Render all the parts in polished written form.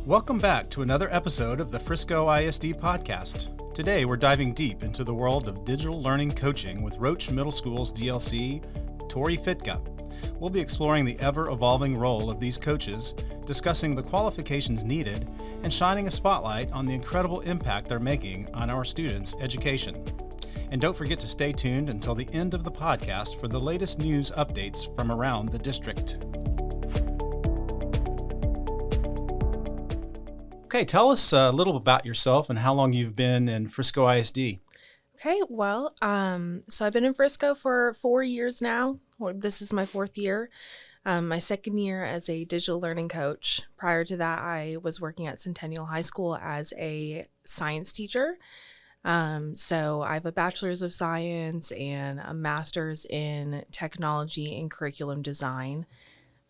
Welcome back to another episode of the Frisco ISD podcast. Today we're diving deep into the world of digital learning coaching with Roach Middle School's DLC, Tori Fitka. We'll be exploring the ever-evolving role of these coaches, discussing the qualifications needed, and shining a spotlight on the incredible impact they're making on our students' education. And don't forget to stay tuned until the end of the podcast for the latest news updates from around the district. Okay, tell us a little about yourself and how long you've been in Frisco ISD. Okay, well, so I've been in Frisco for 4 years now. This is my fourth year. My second year as a digital learning coach. Prior to that, I was working at Centennial High School as a science teacher. So I have a bachelor's of science and a master's in technology and curriculum design.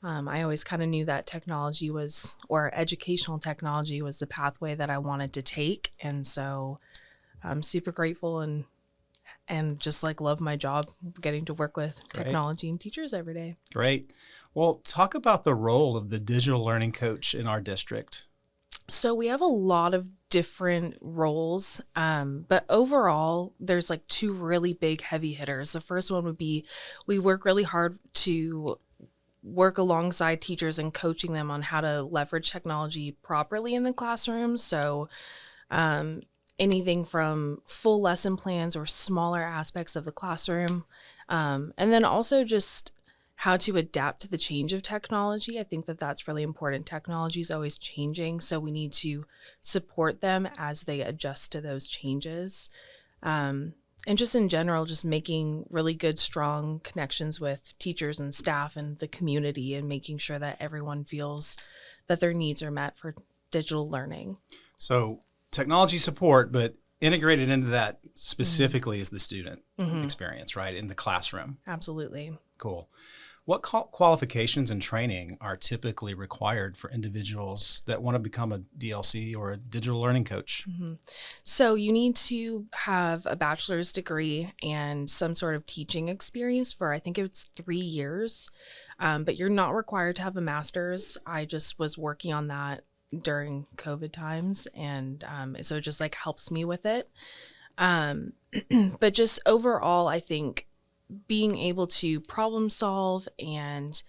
I always kind of knew that technology was, or educational technology was the pathway that I wanted to take. And so I'm super grateful and just love my job getting to work with technology and teachers every day. Great. Well, talk about the role of the digital learning coach in our district. So we have a lot of different roles, but overall, there's two really big heavy hitters. The first one would be we work really hard to work alongside teachers and coaching them on how to leverage technology properly in the classroom. So anything from full lesson plans or smaller aspects of the classroom, and then also just how to adapt to the change of technology. I think that that's really important. Technology is always changing, so we need to support them as they adjust to those changes. And just in general, just making really good, strong connections with teachers and staff and the community and making sure that everyone feels that their needs are met for digital learning. So technology support, but integrated into that specifically is the student experience, right, in the classroom. Absolutely. Cool. What qualifications and training are typically required for individuals that want to become a DLC or a digital learning coach? So you need to have a bachelor's degree and some sort of teaching experience for, I think it's 3 years, but you're not required to have a master's. I just was working on that during COVID times, and so it just helps me with it. But just overall, I think being able to problem solve and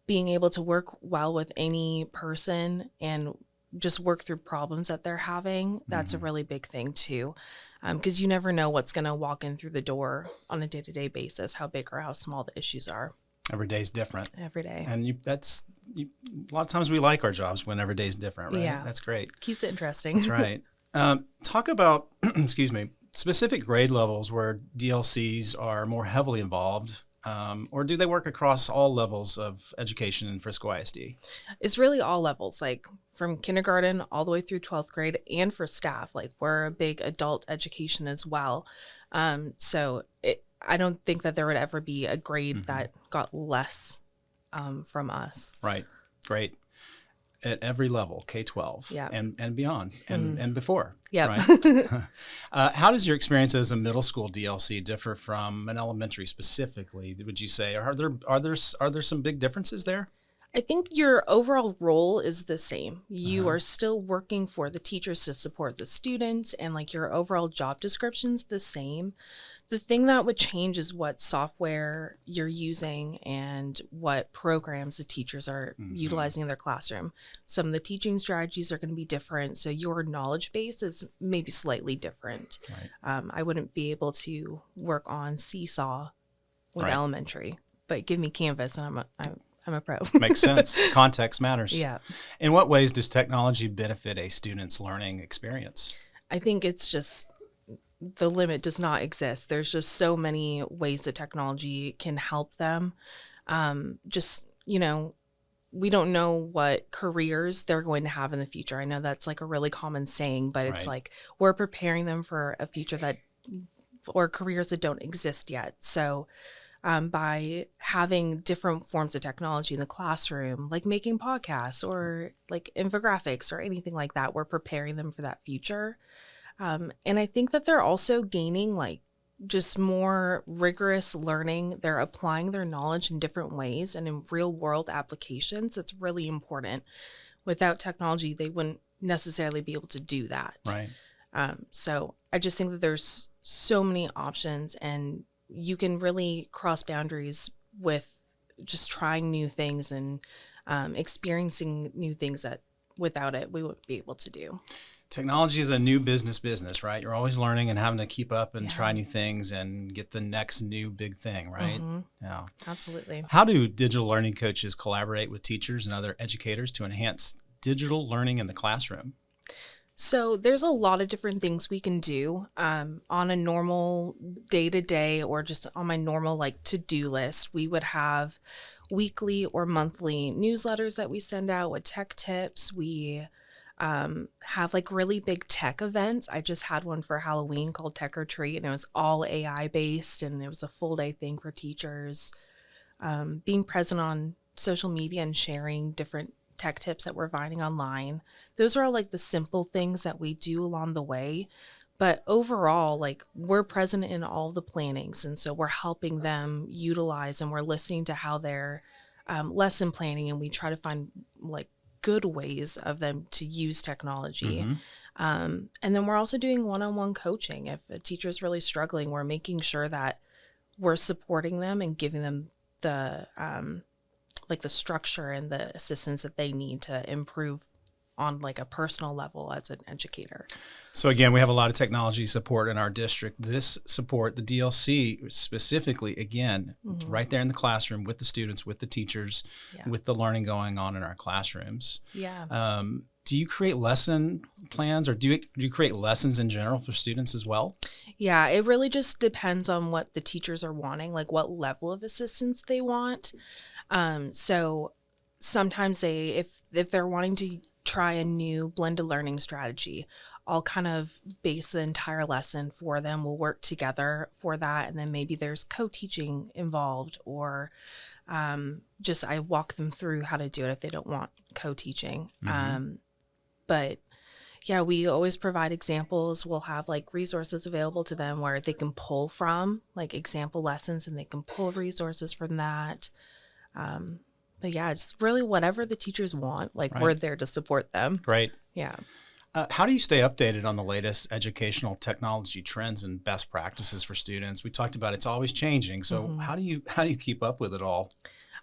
being able to work well with any person and just work through problems that they're having, that's a really big thing too. Because you never know what's going to walk in through the door on a day-to-day basis, how big or how small the issues are. Every day is different. Every day. And a lot of times we like our jobs when every day is different, right? Yeah. That's great. Keeps it interesting. That's right. Talk about, specific grade levels where DLCs are more heavily involved, or do they work across all levels of education in Frisco ISD? It's really all levels, from kindergarten all the way through 12th grade, and for staff. We're a big adult education as well. So I don't think that there would ever be a grade that got less from us. Right. Great. At every level, K-12 and beyond and before. Yeah. Right? How does your experience as a middle school DLC differ from an elementary specifically, would you say? Are there some big differences there? I think your overall role is the same. You are still working for the teachers to support the students, and your overall job description's the same. The thing that would change is what software you're using and what programs the teachers are utilizing in their classroom. Some of the teaching strategies are going to be different, so your knowledge base is maybe slightly different. Right. I wouldn't be able to work on Seesaw with elementary, but give me Canvas and I'm a pro. Makes sense. Context matters. Yeah. In what ways does technology benefit a student's learning experience? I think it's just the limit does not exist. There's just so many ways that technology can help them. We don't know what careers they're going to have in the future. I know that's a really common saying, but it's we're preparing them for a future or careers that don't exist yet. So by having different forms of technology in the classroom, like making podcasts or infographics or anything like that, we're preparing them for that future. And I think that they're also gaining just more rigorous learning. They're applying their knowledge in different ways and in real world applications. It's really important. Without technology, they wouldn't necessarily be able to do that. Right. So I just think that there's so many options, and you can really cross boundaries with just trying new things and experiencing new things that without it we wouldn't be able to do. Technology is a new business, right? You're always learning and having to keep up and Yeah. try new things and get the next new big thing, right? Mhm. Yeah. Absolutely. How do digital learning coaches collaborate with teachers and other educators to enhance digital learning in the classroom? So there's a lot of different things we can do on a normal day-to-day, or just on my normal like to-do list. We would have weekly or monthly newsletters that we send out with tech tips. We have like really big tech events. I just had one for Halloween called Tech or Treat, and it was all AI based, and it was a full day thing for teachers. Being present on social media and sharing different tech tips that we're finding online. Those are all like the simple things that we do along the way. But overall, like, we're present in all the plannings. And so we're helping them utilize, and we're listening to how they're lesson planning, and we try to find like good ways of them to use technology. Mm-hmm. And then we're also doing one-on-one coaching. If a teacher's really struggling, we're making sure that we're supporting them and giving them the like the structure and the assistance that they need to improve on like a personal level as an educator. So again, we have a lot of technology support in our district. This support, the DLC specifically, again, right there in the classroom with the students, with the teachers, Yeah. with the learning going on in our classrooms. Yeah. Do you create lesson plans, or do you create lessons in general for students as well? Yeah, it really just depends on what the teachers are wanting, like what level of assistance they want. So sometimes if they're wanting to try a new blended learning strategy, I'll kind of base the entire lesson for them. We'll work together for that, and then maybe there's co-teaching involved, or just I walk them through how to do it if they don't want co-teaching. But yeah, we always provide examples. We'll have like resources available to them where they can pull from, like example lessons, and they can pull resources from that. But yeah, it's really whatever the teachers want. Like, Right. we're there to support them. Great. Yeah. How do you stay updated on the latest educational technology trends and best practices for students? We talked about it's always changing. So how do you keep up with it all?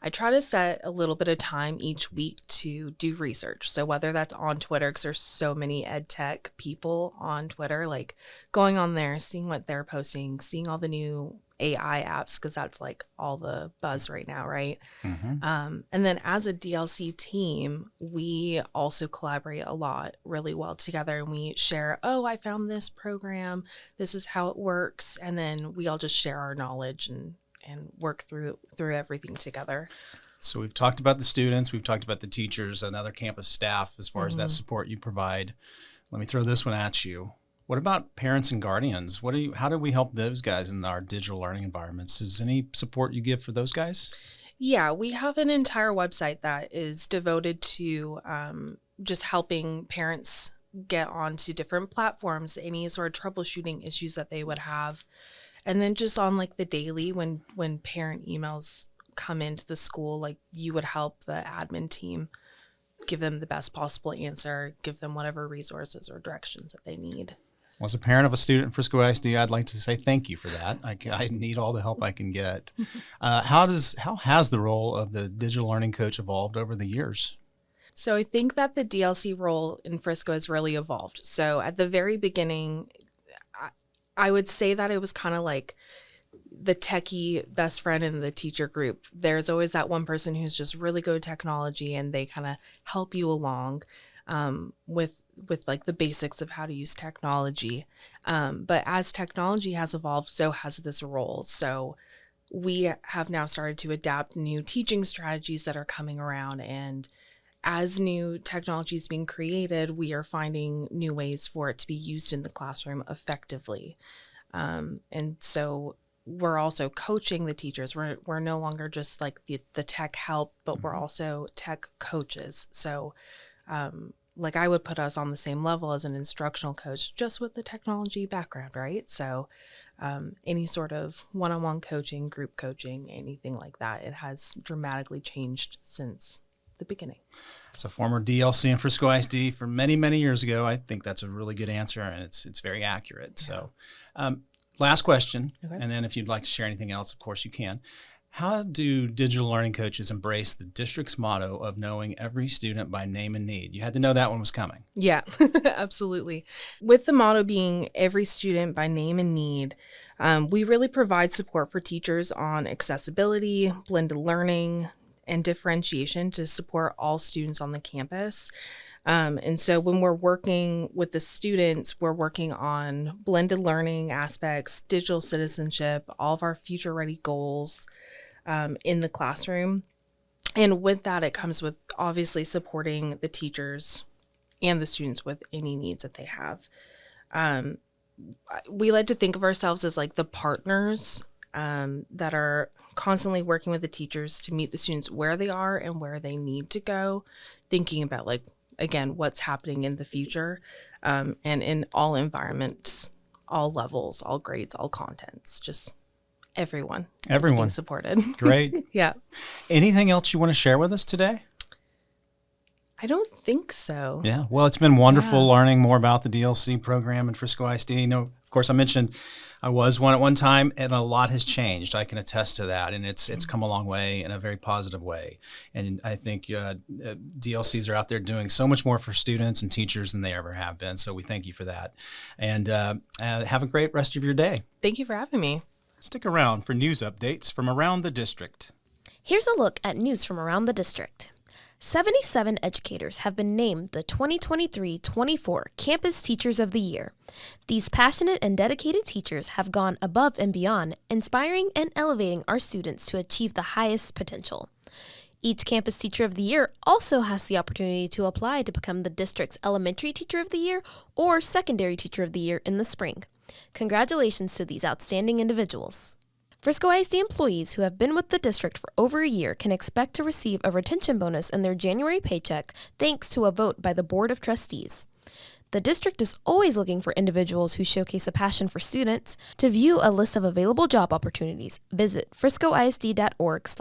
I try to set a little bit of time each week to do research. So whether that's on Twitter, because there's so many ed tech people on Twitter, like going on there, seeing what they're posting, seeing all the new AI apps, because that's like all the buzz right now, right? And then as a DLC team, we also collaborate a lot really well together, and we share, oh, I found this program, this is how it works. And then we all just share our knowledge and work through everything together. So we've talked about the students, we've talked about the teachers and other campus staff as far as that support you provide. Let me throw this one at you. What about parents and guardians? How do we help those guys in our digital learning environments? Is any support you give for those guys? Yeah, we have an entire website that is devoted to just helping parents get onto different platforms, any sort of troubleshooting issues that they would have. And then just on like the daily, when parent emails come into the school, like, you would help the admin team give them the best possible answer, give them whatever resources or directions that they need. Well, as a parent of a student in Frisco ISD, I'd like to say thank you for that. I need all the help I can get. How has the role of the digital learning coach evolved over the years? So I think that the DLC role in Frisco has really evolved. So at the very beginning, I would say that it was kind of like the techie best friend in the teacher group. There's always that one person who's just really good at technology, and they kind of help you along with like the basics of how to use technology. But as technology has evolved, so has this role. So we have now started to adapt new teaching strategies that are coming around, and as new technology is being created, we are finding new ways for it to be used in the classroom effectively. And so we're also coaching the teachers. We're no longer just like the tech help, but we're also tech coaches. So like, I would put us on the same level as an instructional coach, just with the technology background, right? So any sort of one-on-one coaching, group coaching, anything like that, it has dramatically changed since the beginning. As a former DLC in Frisco ISD for many, many years ago, I think that's a really good answer, and it's very accurate. So last question, and then if you'd like to share anything else, of course you can. How do digital learning coaches embrace the district's motto of knowing every student by name and need? You had to know that one was coming. Yeah, absolutely. With the motto being every student by name and need, we really provide support for teachers on accessibility, blended learning, and differentiation to support all students on the campus. And so when we're working with the students, we're working on blended learning aspects, digital citizenship, all of our future ready goals in the classroom. And with that, it comes with obviously supporting the teachers and the students with any needs that they have. We like to think of ourselves as like the partners that are constantly working with the teachers to meet the students where they are and where they need to go, thinking about like, again, what's happening in the future, and in all environments, all levels, all grades, all contents, just everyone is being supported. Great. Yeah. Anything else you want to share with us today? I don't think so. Yeah. Well, it's been wonderful learning more about the DLC program in Frisco ISD. You know, of course, I mentioned I was one at one time, and a lot has changed. I can attest to that, and it's come a long way in a very positive way. And I think DLCs are out there doing so much more for students and teachers than they ever have been. So we thank you for that. And have a great rest of your day. Thank you for having me. Stick around for news updates from around the district. Here's a look at news from around the district. 77 educators have been named the 2023-24 Campus Teachers of the Year. These passionate and dedicated teachers have gone above and beyond, inspiring and elevating our students to achieve the highest potential. Each Campus Teacher of the Year also has the opportunity to apply to become the district's Elementary Teacher of the Year or Secondary Teacher of the Year in the spring. Congratulations to these outstanding individuals. Frisco ISD employees who have been with the district for over a year can expect to receive a retention bonus in their January paycheck thanks to a vote by the Board of Trustees. The district is always looking for individuals who showcase a passion for students. To view a list of available job opportunities, visit friscoisd.org/careers.